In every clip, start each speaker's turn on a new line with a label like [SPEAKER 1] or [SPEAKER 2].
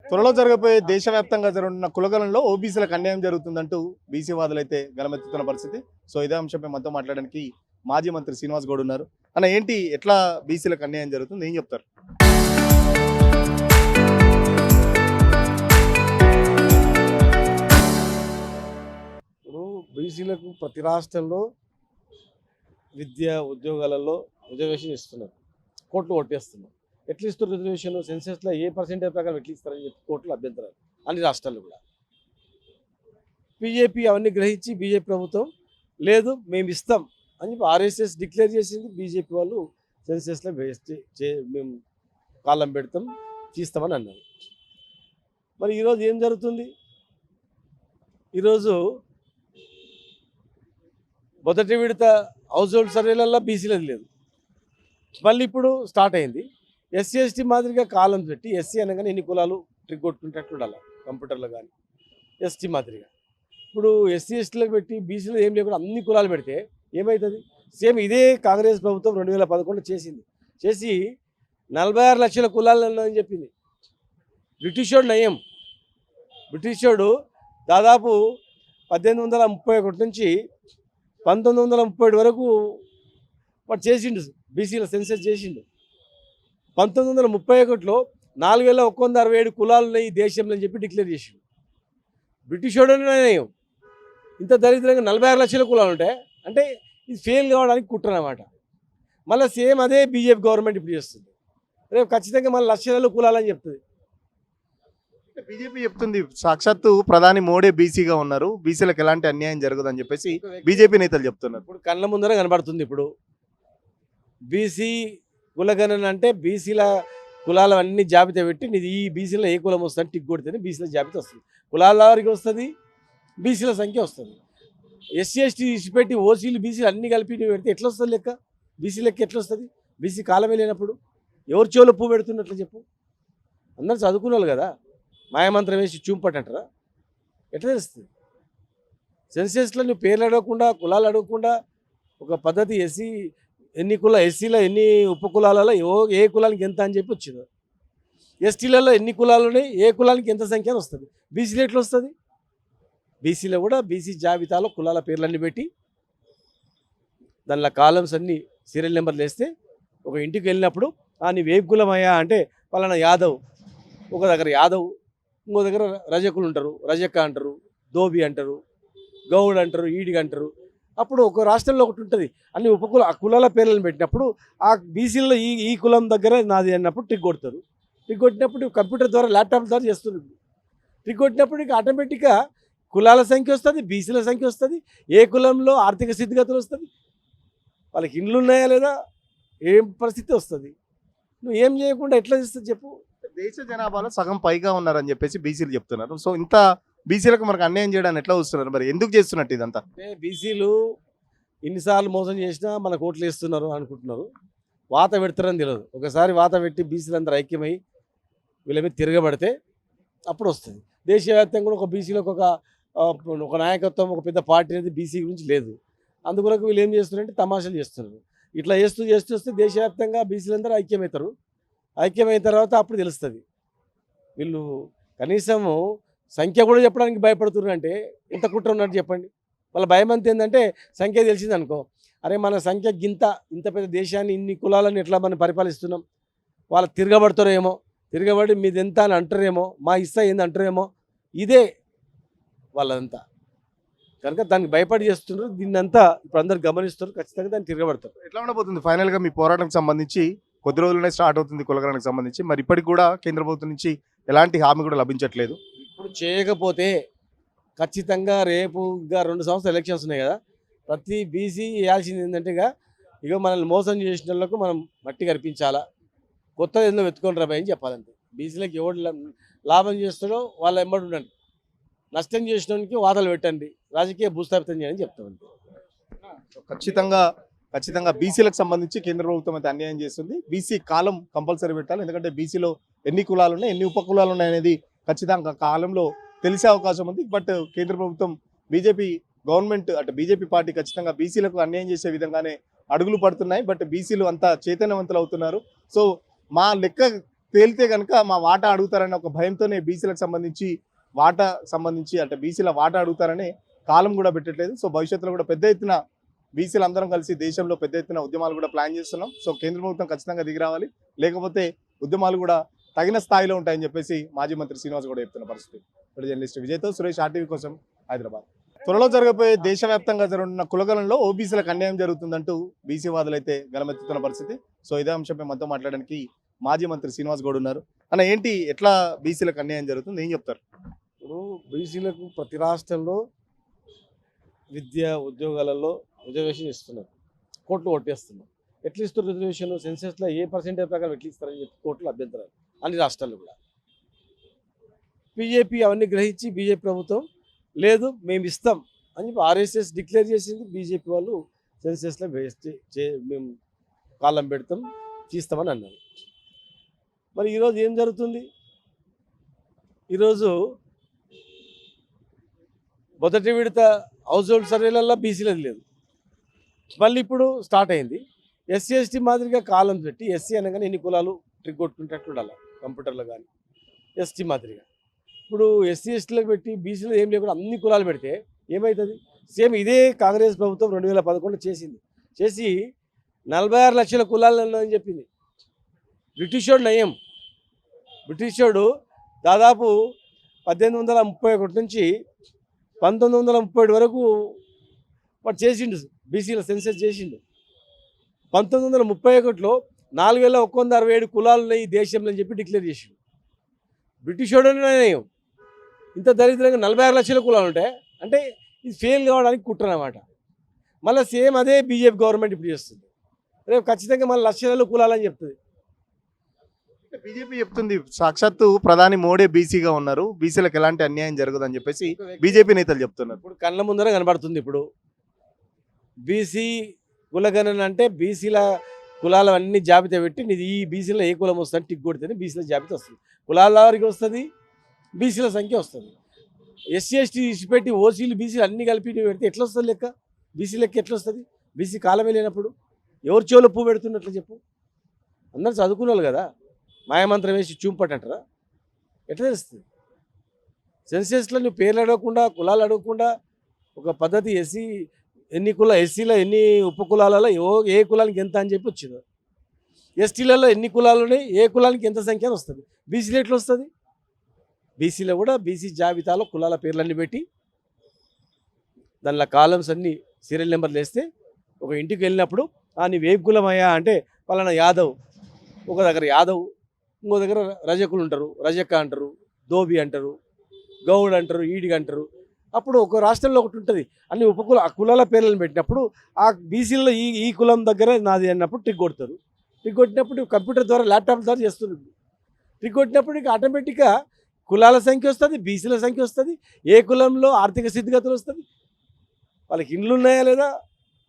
[SPEAKER 1] త్వరలో జరగబోయే దేశవ్యాప్తంగా జరుగుతున్న కులగణంలో ఓబీసీలకు అన్యాయం జరుగుతుందంటూ బీసీ వాదులు అయితే గలమెత్తుతున్న పరిస్థితి. సో ఇదే అంశంపై మనతో మాట్లాడడానికి మాజీ మంత్రి శ్రీనివాస్ గౌడ్ ఉన్నారు. అన్న ఏంటి ఎట్లా బీసీలకు అన్యాయం జరుగుతుంది ఏం చెప్తారు?
[SPEAKER 2] ఇప్పుడు బీసీలకు ప్రతి రాష్ట్రంలో విద్య ఉద్యోగాలలో రిజర్వేషన్ ఇస్తున్నారు, కోర్టులు కొట్టేస్తున్నారు. ఎట్లా ఇస్తారు రిజర్వేషన్? సెన్సెస్లో ఏ పర్సెంటేజ్ ప్రకారం ఎట్లా ఇస్తారని చెప్పి కోర్టులు అభ్యంతరాలు అన్ని రాష్ట్రాల్లో కూడా. బీజేపీ అవన్నీ గ్రహించి బీజేపీ ప్రభుత్వం లేదు మేము ఇస్తాం అని చెప్పి ఆర్ఎస్ఎస్ డిక్లేర్ చేసింది. బీజేపీ వాళ్ళు సెన్సెస్లో మేము కాలం పెడతాం తీస్తామని అన్నారు. మరి ఈరోజు ఏం జరుగుతుంది? ఈరోజు మొదటి విడత హౌస్ హోల్డ్ సర్వేలలో బీసీలది లేదు, మళ్ళీ ఇప్పుడు స్టార్ట్ అయింది. ఎస్సీ ఎస్టీ మాదిరిగా కాలం పెట్టి ఎస్సీ అనగానే ఎన్ని కులాలు ట్రిక్ కొట్టుకుంటట్టు ఉండాలి కంప్యూటర్లో కానీ ఎస్టీ మాదిరిగా. ఇప్పుడు ఎస్సీ ఎస్టీలకు పెట్టి బీసీలో ఏం లేకుండా అన్ని కులాలు పెడితే ఏమవుతుంది? సేమ్ ఇదే కాంగ్రెస్ ప్రభుత్వం 2011 చేసి 46 లక్షల కులాలు అని చెప్పింది. బ్రిటిషోడు నయం. బ్రిటిషోడు దాదాపు 1831 నుంచి 1937 వరకు వాడు చేసిండు, బీసీల సెన్సెస్ చేసిండు. 1931లో 4167 కులాలు ఉన్నాయి ఈ దేశంలో అని చెప్పి డిక్లేర్ చేసిండు. బ్రిటిషోడు నయం. ఇంత దరిద్రంగా 46 లక్షల కులాలు ఉంటాయి అంటే ఇది ఫెయిల్ కావడానికి కుట్ర అన్నమాట. మళ్ళీ సేమ్ అదే బీజేపీ గవర్నమెంట్ ఇప్పుడు చేస్తుంది. రేపు ఖచ్చితంగా మళ్ళీ లక్షలలో కులాలని చెప్తుంది.
[SPEAKER 1] బీజేపీ చెప్తుంది సాక్షాత్తు ప్రధాని మోడీ బీసీగా ఉన్నారు, బీసీలకు ఎలాంటి అన్యాయం జరగదని చెప్పేసి బీజేపీ నేతలు చెప్తున్నారు.
[SPEAKER 2] ఇప్పుడు కళ్ళ ముందర కనబడుతుంది. ఇప్పుడు బీసీ కులగణన అంటే బీసీల కులాలు అన్ని జాబితా పెట్టి నీది ఈ బీసీలో ఏ కులం వస్తుంది టిక్ కొడితేనే బీసీల జాబితా వస్తుంది. కులాల వారికి వస్తుంది, బీసీల సంఖ్య వస్తుంది. ఎస్సీ ఎస్టీ ఇచ్చిపెట్టి ఓసీలు బీసీలు అన్ని కలిపి పెడితే ఎట్లా వస్తుంది లెక్క? బీసీ లెక్క ఎట్లా వస్తుంది? బీసీ కాలమే లేనప్పుడు ఎవరు చెవులో పువ్వు పెడుతున్నట్లు చెప్పు? అందరూ చదువుకున్నారు కదా, మాయమంత్రం వేసి చూంపటంటారా? ఎట్లా తెలుస్తుంది? సెన్సెస్లో నువ్వు పేర్లు అడగకుండా కులాలు అడగకుండా ఒక పద్ధతి ఎస్సీలో ఎన్ని ఉపకులాలలో ఏ కులానికి ఎంత అని చెప్పి వచ్చింది. ఎస్టీలలో ఎన్ని కులాలు ఉన్నాయి, ఏ కులానికి ఎంత సంఖ్య అని వస్తుంది. బీసీలో ఎట్లా వస్తుంది? బీసీలో కూడా బీసీ జాబితాలో కులాల పేర్లన్నీ పెట్టి దానిలో కాలమ్స్ అన్ని సీరియల్ నెంబర్లు వేస్తే ఒక ఇంటికి వెళ్ళినప్పుడు నీవు ఏ కులమయ్యా అంటే పలానా యాదవ్, ఒక దగ్గర యాదవ్, ఇంకో దగ్గర రజకులు ఉంటారు, రజక్క అంటారు, దోబి అంటారు, గౌడ్ అంటారు, ఈడిగ అంటారు. అప్పుడు ఒక రాష్ట్రంలో ఒకటి ఉంటుంది, అన్ని ఆ కులాల పేర్లను పెట్టినప్పుడు ఆ బీసీలో ఈ కులం దగ్గర నాది అన్నప్పుడు టిక్ కొడతారు. టిక్ కొట్టినప్పుడు కంప్యూటర్ ద్వారా ల్యాప్టాప్ ద్వారా చేస్తున్నారు. టిక్ కొట్టినప్పుడు ఇక ఆటోమేటిక్గా కులాల సంఖ్య వస్తుంది, బీసీల సంఖ్య వస్తుంది, ఏ కులంలో ఆర్థిక స్థితిగతులు వస్తుంది, వాళ్ళకి ఇండ్లు ఉన్నాయా లేదా, ఏం పరిస్థితి వస్తుంది. నువ్వు ఏం చేయకుండా ఎట్లా చేస్తుంది చెప్పు?
[SPEAKER 1] దేశ జనాభాలో సగం పైగా ఉన్నారని చెప్పేసి బీసీలు చెప్తున్నారు. సో ఇంత బీసీలకు మనకు అన్యాయం చేయడానికి ఎట్లా వస్తున్నారు? మరి ఎందుకు చేస్తున్నట్టు ఇదంతా?
[SPEAKER 2] అంటే బీసీలు ఇన్నిసార్లు మోసం చేసినా మనకు ఓట్లు వేస్తున్నారు అనుకుంటున్నారు. వాత పెడతారని తెలియదు. ఒకసారి వాత పెట్టి బీసీలందరూ ఐక్యమై వీళ్ళ మీద తిరగబడితే అప్పుడు వస్తుంది. దేశవ్యాప్తంగా కూడా ఒక బీసీలకు ఒక నాయకత్వం, ఒక పెద్ద పార్టీ అనేది బీసీ గురించి లేదు. అందుకొరకు వీళ్ళు ఏం చేస్తున్నారంటే తమాషాలు చేస్తున్నారు. ఇట్లా చేస్తూ వస్తే దేశవ్యాప్తంగా బీసీలందరూ ఐక్యమవుతారు. ఐక్యమైన తర్వాత అప్పుడు తెలుస్తుంది. వీళ్ళు కనీసము సంఖ్య కూడా చెప్పడానికి భయపడుతున్నారు అంటే ఎంత కుట్ర ఉన్నట్టు చెప్పండి. వాళ్ళ భయం అంతా ఏంటంటే సంఖ్య తెలిసింది అనుకో, అరే మన సంఖ్య ఇంత పెద్ద దేశాన్ని ఇన్ని కులాలను ఎట్లా మనం పరిపాలిస్తున్నాం, వాళ్ళు తిరగబడతారేమో, తిరగబడి మీది ఎంత అని అంటారేమో, మా ఇస్తా ఏంది అంటారేమో, ఇదే వాళ్ళంతా. కనుక దానికి భయపడి చేస్తున్నారు. దీన్నంతా ఇప్పుడు అందరు గమనిస్తారు, ఖచ్చితంగా దాన్ని తిరగబడతారు.
[SPEAKER 1] ఎట్లా ఉండబోతుంది ఫైనల్గా మీ పోరాటంకి సంబంధించి? కొద్ది రోజులనే స్టార్ట్ అవుతుంది కులగణనకు సంబంధించి, మరి ఇప్పటికి కూడా కేంద్ర ప్రభుత్వం నుంచి ఎలాంటి హామీ కూడా లభించట్లేదు.
[SPEAKER 2] ఇప్పుడు చేయకపోతే ఖచ్చితంగా రేపు ఇంకా 2 సంవత్సరాలు ఎలక్షన్స్ ఉన్నాయి కదా, ప్రతి బీసీ వేయాల్సింది ఏంటంటే ఇక మనల్ని మోసం చేసిన వాళ్ళకు మనం మట్టి కనిపించాలా, కొత్తది ఎందులో వెతుకొని రాబాయి అని చెప్పాలంటే. బీసీలకు ఎవడు లాభం చేస్తాడో వాళ్ళ ఎంబడి ఉండండి, నష్టం చేసినోనికి వాదలు పెట్టండి, రాజకీయ భూస్థాపితం చేయాలని చెప్తామండి.
[SPEAKER 1] ఖచ్చితంగా బీసీలకు సంబంధించి కేంద్ర ప్రభుత్వం అయితే అన్యాయం చేస్తుంది. బీసీ కాలం కంపల్సరీ పెట్టాలి. ఎందుకంటే బీసీలో ఎన్ని కులాలు ఉన్నాయి, ఎన్ని ఉపకులాలు ఉన్నాయి అనేది ఖచ్చితంగా కాలంలో తెలిసే అవకాశం ఉంది. బట్ కేంద్ర ప్రభుత్వం బీజేపీ గవర్నమెంట్ అంటే బీజేపీ పార్టీ ఖచ్చితంగా బీసీలకు అన్యాయం చేసే విధంగానే అడుగులు పడుతున్నాయి. బట్ బీసీలు అంతా చైతన్యవంతులు అవుతున్నారు. సో మా లెక్క తేలితే కనుక మా వాటా అడుగుతారనే ఒక భయంతోనే బీసీలకు సంబంధించి అంటే బీసీల వాటా అడుగుతారని కాలం కూడా పెట్టట్లేదు. సో భవిష్యత్తులో కూడా పెద్ద ఎత్తున బీసీలు అందరం కలిసి దేశంలో పెద్ద ఎత్తున ఉద్యమాలు కూడా ప్లాన్ చేస్తున్నాం. సో కేంద్ర ప్రభుత్వం ఖచ్చితంగా దిగి రావాలి, లేకపోతే ఉద్యమాలు కూడా తగిన స్థాయిలో ఉంటాయని చెప్పేసి మాజీ మంత్రి శ్రీనివాస్ కూడా చెప్తున్న పరిస్థితి. ఇప్పుడు జర్నలిస్ట్ విజయ్తో సురేష్, ఆర్టీవీ కోసం, హైదరాబాద్. త్వరలో జరగబోయే దేశవ్యాప్తంగా జరుగుతున్న కులగణంలో ఓబీసీలకు అన్యాయం జరుగుతుందంటూ బీసీ వాదులైతే గలమెత్తుతున్న పరిస్థితి. సో ఇదే అంశంపై మనతో మాట్లాడడానికి మాజీ మంత్రి శ్రీనివాస్ గౌడ్ ఉన్నారు. అన్న ఏంటి, ఎట్లా బీసీలకు అన్యాయం జరుగుతుంది, ఏం చెప్తారు?
[SPEAKER 2] ఇప్పుడు బీసీలకు ప్రతి రాష్ట్రంలో విద్య ఉద్యోగాలలో రిజర్వేషన్ ఇస్తున్నారు, కోర్టులు కొట్టేస్తున్నారు. ఎట్లా ఇస్తారు రిజర్వేషన్? సెన్సెస్లో ఏ పర్సెంటేజ్ ప్రకారం ఎట్లా ఇస్తారని చెప్పి కోర్టులు అభ్యంతరాలు అన్ని రాష్ట్రాల్లో కూడా. బీజేపీ అవన్నీ గ్రహించి బీజేపీ ప్రభుత్వం లేదు మేము ఇస్తాం అని చెప్పి ఆర్ఎస్ఎస్ డిక్లేర్ చేసింది. బీజేపీ వాళ్ళు సెన్సెస్లో మేము కాలం పెడతాం తీస్తామని అన్నారు. మరి ఈరోజు ఏం జరుగుతుంది? ఈరోజు మొదటి విడత హౌస్ హోల్డ్ సర్వేలల్లో బీసీలది లేదు, మళ్ళీ ఇప్పుడు స్టార్ట్ అయింది. ఎస్సీ ఎస్టీ మాదిరిగా కాలం పెట్టి ఎస్సీ అనగానే ఎన్ని కులాలు ట్రిక్ కొట్టుకుంటట్టు ఉండాలి కంప్యూటర్లో కానీ, ఎస్టీ మాదిరిగా. ఇప్పుడు ఎస్సీ ఎస్టీలకు పెట్టి బీసీలో ఏం లేకుండా అన్ని కులాలు పెడితే ఏమవుతుంది? సేమ్ ఇదే కాంగ్రెస్ ప్రభుత్వం 2011 చేసి 46 లక్షల కులాలు అని చెప్పింది. బ్రిటిషోడు నయం. బ్రిటిషోడు దాదాపు 1831 నుంచి 1937 వరకు వాడు చేసిండు, బీసీల సెన్సెస్ చేసిండు. 1931లో 4167 కులాలు ఉన్నాయి ఈ దేశంలో అని చెప్పి డిక్లేర్ చేసిండు. బ్రిటిషోడు నయం. ఇంత దరిద్రంగా 46 లక్షల కులాలు ఉంటాయి అంటే ఇది ఫెయిల్ కావడానికి కుట్రనమాట. మళ్ళీ సేమ్ అదే బీజేపీ గవర్నమెంట్ ఇప్పుడు చేస్తుంది. రేపు ఖచ్చితంగా మళ్ళీ లక్షల కులాలని చెప్తుంది.
[SPEAKER 1] బీజేపీ చెప్తుంది సాక్షాత్తు ప్రధాని మోడీ బీసీగా ఉన్నారు, బీసీలకు ఎలాంటి అన్యాయం జరగదని చెప్పేసి బీజేపీ నేతలు చెప్తున్నారు.
[SPEAKER 2] ఇప్పుడు కళ్ళ ముందర కనబడుతుంది. ఇప్పుడు బీసీ కులగణన అంటే బీసీల కులాలు అన్ని జాబితా పెట్టి నీది ఈ బీసీలో ఏ కులం వస్తుంది టిక్ కొడితేనే బీసీల జాబితా వస్తుంది. కులాల వారికి వస్తుంది, బీసీల సంఖ్య వస్తుంది. ఎస్సీ ఎస్టీ ఇచ్చిపెట్టి ఓసీలు బీసీలు అన్ని కలిపి పెడితే ఎట్లా వస్తుంది లెక్క? బీసీ లెక్క ఎట్లా వస్తుంది? బీసీ కాలమే లేనప్పుడు ఎవరు చెవులో పువ్వు పెడుతున్నట్లు చెప్పు? అందరూ చదువుకునే వాళ్ళు కదా, మాయమంత్రం వేసి చూంపటంటారా? ఎట్లా తెలుస్తుంది? సెన్సెస్లో నువ్వు పేర్లు అడగకుండా కులాలు అడగకుండా ఒక పద్ధతి ఎస్సీలో ఎన్ని ఉపకులాలలో ఏ కులానికి ఎంత అని చెప్పి వచ్చింది. ఎస్టీలలో ఎన్ని కులాలు ఉన్నాయి, ఏ కులానికి ఎంత సంఖ్య అని వస్తుంది. బీసీలో ఎట్లా వస్తుంది? బీసీలో కూడా బీసీ జాబితాలో కులాల పేర్లన్నీ పెట్టి దానిలో కాలమ్స్ అన్ని సీరియల్ నెంబర్లు వేస్తే ఒక ఇంటికి వెళ్ళినప్పుడు నీవు ఏ కులం అయ్యా అంటే పలానా యాదవ్, ఒక దగ్గర యాదవ్, ఇంకో దగ్గర రజకులు ఉంటారు, రజక్క అంటారు, దోబి అంటారు, గౌడ్ అంటారు, ఈడిగ అంటారు. అప్పుడు ఒక రాష్ట్రంలో ఒకటి ఉంటుంది, అన్ని ఆ కులాల పేర్లను పెట్టినప్పుడు ఆ బీసీలో ఈ కులం దగ్గర నాది అన్నప్పుడు టిక్ కొడతారు. టిక్ కొట్టినప్పుడు కంప్యూటర్ ద్వారా ల్యాప్టాప్ ద్వారా చేస్తున్నారు. టిక్ కొట్టినప్పుడు ఇక ఆటోమేటిక్గా కులాల సంఖ్య వస్తుంది, బీసీల సంఖ్య వస్తుంది, ఏ కులంలో ఆర్థిక స్థితిగతులు వస్తుంది, వాళ్ళకి ఇండ్లు ఉన్నాయా లేదా,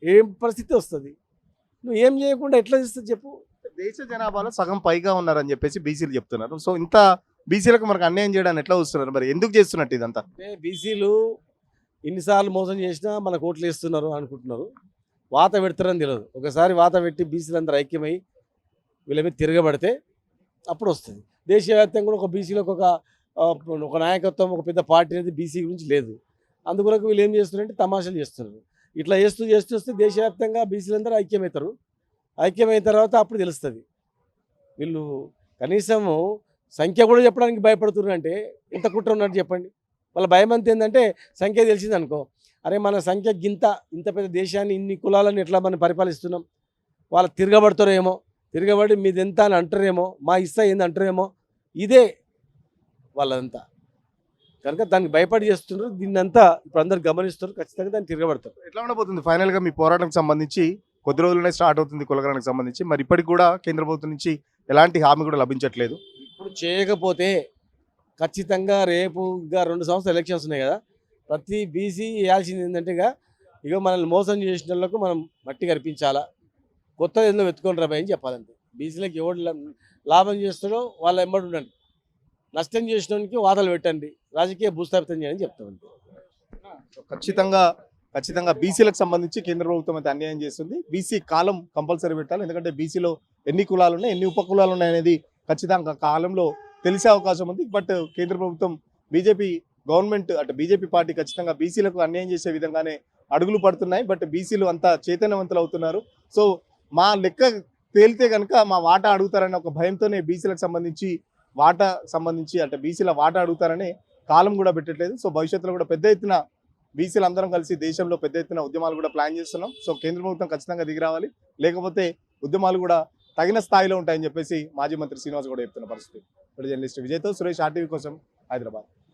[SPEAKER 2] ఏం పరిస్థితి వస్తుంది. నువ్వు ఏం చేయకుండా ఎట్లా చేస్తుంది చెప్పు?
[SPEAKER 1] దేశ జనాభాలో సగం పైగా ఉన్నారని చెప్పేసి బీసీలు చెప్తున్నారు. సో ఇంత బీసీలకు మనకు అన్యాయం చేయడానికి ఎట్లా వస్తున్నారు, మరి ఎందుకు చేస్తున్నట్టు ఇదంతా?
[SPEAKER 2] అంటే బీసీలు ఇన్నిసార్లు మోసం చేసినా మనకు ఓట్లు వేస్తున్నారు అనుకుంటున్నారు, వాత పెడతారని తెలియదు. ఒకసారి వాత పెట్టి బీసీలందరూ ఐక్యమై వీళ్ళ మీద తిరగబడితే అప్పుడు వస్తుంది. దేశవ్యాప్తంగా కూడా ఒక బీసీలకు ఒక నాయకత్వం, ఒక పెద్ద పార్టీ అనేది బీసీ గురించి లేదు. అందుకొరకు వీళ్ళు ఏం చేస్తున్నారంటే తమాషాలు చేస్తున్నారు. ఇట్లా చేస్తూ వస్తే దేశవ్యాప్తంగా బీసీలందరూ ఐక్యమవుతారు. ఐక్యమైన తర్వాత అప్పుడు తెలుస్తుంది. వీళ్ళు కనీసము సంఖ్య కూడా చెప్పడానికి భయపడుతున్నారు అంటే ఎంత కుట్ర ఉన్నట్టు చెప్పండి. వాళ్ళ భయం అంత ఏంటంటే సంఖ్య తెలిసింది అనుకో, అరే మన సంఖ్య ఇంత పెద్ద దేశాన్ని ఇన్ని కులాలను ఎట్లా మనం పరిపాలిస్తున్నాం, వాళ్ళు తిరగబడతారేమో, తిరగబడి మీది ఎంత అని అంటారేమో, మా ఇస్తా ఏంది అంటారేమో, ఇదే వాళ్ళంతా. కనుక దానికి భయపడి చేస్తున్నారు. దీన్ని అంతా ఇప్పుడు అందరు గమనిస్తున్నారు, ఖచ్చితంగా దాన్ని తిరగబడతారు.
[SPEAKER 1] ఎట్లా ఉండబోతుంది ఫైనల్గా మీ పోరాటంకి సంబంధించి? కొద్ది రోజులనే స్టార్ట్ అవుతుంది కులగణనకు సంబంధించి, మరి ఇప్పటికి కూడా కేంద్ర ప్రభుత్వం నుంచి ఎలాంటి హామీ కూడా లభించట్లేదు.
[SPEAKER 2] ఇప్పుడు చేయకపోతే ఖచ్చితంగా రేపు ఇంకా 2 సంవత్సరాలు ఎలక్షన్స్ ఉన్నాయి కదా, ప్రతి బీసీ వేయాల్సింది ఏంటంటే ఇక మనల్ని మోసం చేసిన వాళ్ళకు మనం మట్టి కనిపించాలా, కొత్తది ఎందులో వెతుకొని రాబాయి అని చెప్పాలంటే. బీసీలకు ఎవడు లాభం చేస్తాడో వాళ్ళ ఎంబడి ఉండండి, నష్టం చేసినోనికి వాదలు పెట్టండి, రాజకీయ భూస్థాపితం చేయని చెప్తామండి.
[SPEAKER 1] ఖచ్చితంగా బీసీలకు సంబంధించి కేంద్ర ప్రభుత్వం అయితే అన్యాయం చేస్తుంది. బీసీ కాలం కంపల్సరీ పెట్టాలి, ఎందుకంటే బీసీలో ఎన్ని కులాలు ఉన్నాయి, ఎన్ని ఉపకులాలు ఉన్నాయి అనేది ఖచ్చితంగా కాలంలో తెలిసే అవకాశం ఉంది. బట్ కేంద్ర ప్రభుత్వం బీజేపీ గవర్నమెంట్ అంటే బీజేపీ పార్టీ ఖచ్చితంగా బీసీలకు అన్యాయం చేసే విధంగానే అడుగులు పడుతున్నాయి. బట్ బీసీలు అంతా చైతన్యవంతులు అవుతున్నారు. సో మా లెక్క తేలితే కనుక మా వాటా అడుగుతారనే ఒక భయంతోనే బీసీలకు సంబంధించి అంటే బీసీల వాటా అడుగుతారని కాలం కూడా పెట్టట్లేదు. సో భవిష్యత్తులో కూడా పెద్ద ఎత్తున బీసీలు అందరం కలిసి దేశంలో పెద్ద ఎత్తున ఉద్యమాలు కూడా ప్లాన్ చేస్తున్నాం. సో కేంద్ర ప్రభుత్వం ఖచ్చితంగా దిగి రావాలి, లేకపోతే ఉద్యమాలు కూడా తగిన స్థాయిలో ఉంటాయని చెప్పేసి మాజీ మంత్రి శ్రీనివాస్ కూడా చెప్తున్న పరిస్థితి. ఇప్పుడు జర్నలిస్ట్ విజయ్తో సురేష్ RTV కోసం హైదరాబాద్.